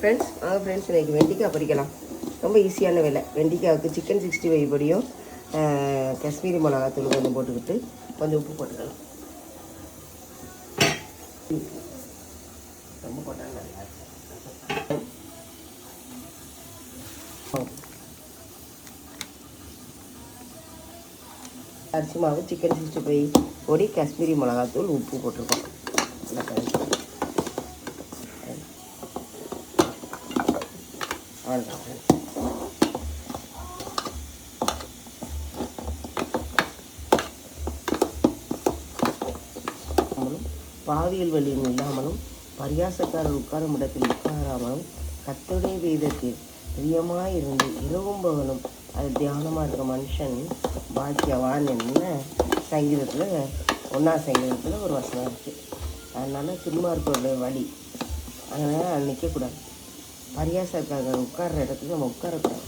Friends இன்றைக்கி வெண்டிக்காய் பொரிக்கலாம். ரொம்ப ஈஸியான வேலை. வெண்டிக்காய்க்கு சிக்கன் 65 பொடியும் காஷ்மீரி மிளகாத்தூள் கொஞ்சம் போட்டுக்கிட்டு கொஞ்சம் உப்பு போட்டுக்கலாம். ரொம்ப போட்டால் நல்லா அரிசி மாவு, சிக்கன் 65 பொடி, காஷ்மீரி மிளகாத்தூள், உப்பு போட்டிருக்கோம். பாவியல் வழியும் இல்லாமலும் பரியாசக்காரர் உட்காரும் இடத்தில் உட்காராமலும் கர்த்தருடைய வேதத்தில் பிரியமாயிருந்து இரவும் பகலும் அது தியானமாக இருக்க மனுஷன் பாக்கியவான் என்ன சங்கீதத்தில் 1ஆம் சங்கீதத்தில் ஒரு வசனம் இருக்குது. அதனால் திருமார்க்கோட வழி அதனால் நிற்கக்கூடாது. பரியாசக்காரர் உட்கார்ற இடத்துல நம்ம உட்காரக்கூடாது.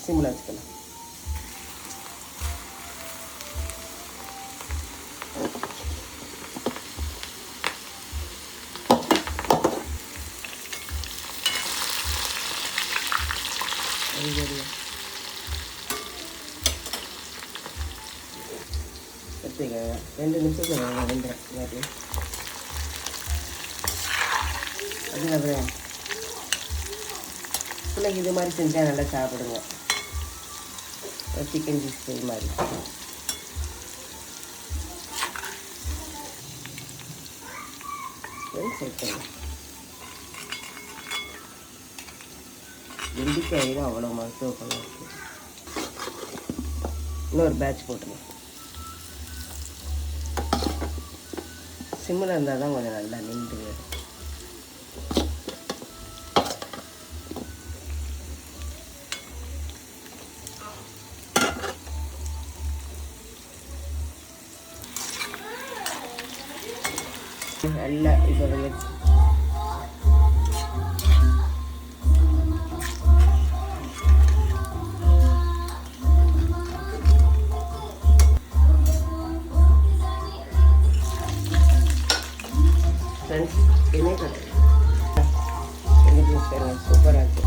சிம்மில் வச்சுக்கலாம். எடுத்துக்க 2 நிமிஷத்தில் வெந்துடும். அதுக்கப்புறம் பிள்ளைங்க இது மாதிரி செஞ்சால் நல்லா சாப்பிடுங்க. சிக்கன் 65 மாதிரி சேர்த்துங்க. வெண்டிக்காய் தான் அவ்வளோ மருத்துவ குணம் இருக்குது. இன்னொரு பேட்ச் போட்டுருங்க. சிம்மில் இருந்தால் தான் கொஞ்சம் நல்லா நின்று. நல்லா இப்போ ஃப்ரெண்ட்ஸ் என்ன கட்டுறேன் சூப்பராக இருக்குது.